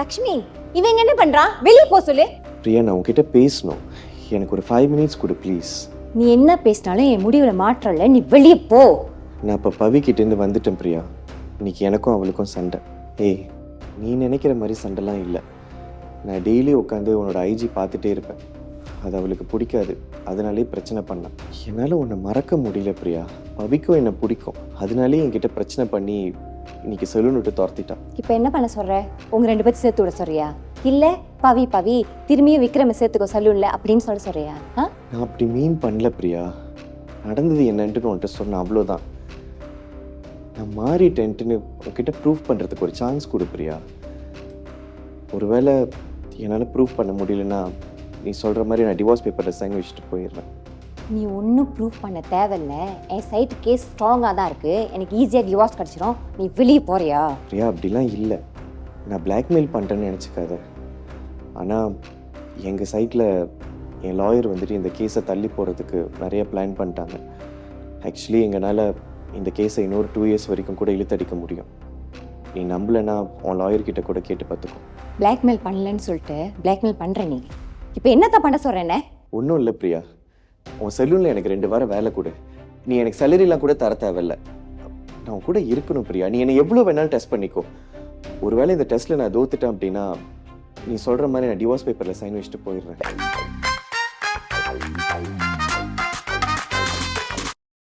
லக்ஷ்மி, இவங்க என்ன பண்றா? வெளியே போ சொல்லு. பிரியா, நான் உன்கிட்ட பேசணும். எனக்கு ஒரு 5 minutes கொடு ப்ளீஸ். நீ என்ன பேசினாலும் என் முடிவுல மாற்றம் இல்லை. நீ வெளியே போ. நான் இப்போ பவிக்கிட்டேருந்து வந்துட்டேன் பிரியா. இன்னைக்கு எனக்கும் அவளுக்கும் சண்டை. ஏய், நீ நினைக்கிற மாதிரி சண்டைலாம் இல்லை. நான் டெய்லி உட்காந்து உன்னோட ஐஜி பார்த்துட்டே இருப்பேன். அது அவளுக்கு பிடிக்காது, அதனாலே பிரச்சனை பண்ணேன். என்னால் உன்னை மறக்க முடியல பிரியா. பவிக்கும் என்னை பிடிக்கும், அதனாலே என்கிட்ட பிரச்சனை பண்ணி இன்னைக்கு சலூன் விட்டு துரத்திட்டான். இப்போ என்ன பண்ண சொல்ற? உங்க 2 பேரும் சேர்த்து விட சொல்றியா? இல்ல பவி திரும்பியும் விக்ரம சேர்த்துக்கோ சலூன்ல அப்படின்னு சொல்றியா? நான் அப்படி மீன் பண்ணல பிரியா. நடந்தது என்னன்ட்டு உன்கிட்ட சொன்னேன், அவ்வளோதான். நான் மாறிட்டேன்ட்டுன்னு உன்கிட்ட ப்ரூஃப் பண்ணுறதுக்கு ஒரு சான்ஸ் கொடு பிரியா. ஒருவேளை என்னால் ப்ரூஃப் பண்ண முடியலன்னா நீ சொல்கிற மாதிரி நான் டிவோர்ஸ் பேப்பரில் சைன் வச்சுட்டு போயிடுறேன். நீ ஒன்றும் ப்ரூஃப் பண்ண தேவையில்ல. என் சைட் கேஸ் ஸ்ட்ராங்காக தான் இருக்குது. எனக்கு ஈஸியாக டிவோர்ஸ் கிடச்சிரும். நீ வெளியே போறியா? பிரியா, அப்படிலாம் இல்லை. நான் பிளாக்மெயில் பண்ணுறேன்னு நினச்சிக்காத. ஆனால் எங்கள் சைட்டில் என் லாயர் வந்துட்டு இந்த கேஸை தள்ளி போகிறதுக்கு நிறைய பிளான் பண்ணிட்டாங்க. ஆக்சுவலி எங்களால் இந்த கேஸை இன்னொரு 2 years வரைக்கும் கூட இழுத்தடிக்க முடியும். நீ நம்பலைன்னா உன் லாயர்கிட்ட கூட கேட்டு பார்த்துக்கோ. பிளாக்மெயில் பண்ணலன்னு சொல்லிட்டு பிளாக்மெயில் பண்ணுற நீ இப்போ என்னத்தான் பண்ண சொல்கிறேன்னே? ஒன்றும் இல்லை பிரியா. உன் செலூனில் எனக்கு 2 வாரம் வேலை கொடு. நீ எனக்கு சேலரிலாம் கூட தர தேவையில்ல. நான் உன் கூட இருக்கணும் பிரியா. நீ என்னை எவ்வளோ வேணாலும் டெஸ்ட் பண்ணிக்கோ. ஒருவேளை இந்த டெஸ்ட்டில் நான் தோத்துட்டேன் அப்படின்னா நீ சொல்கிற மாதிரி நான் டிவோர்ஸ் பேப்பரில் சைன் வச்சுட்டு போயிடுறேன்.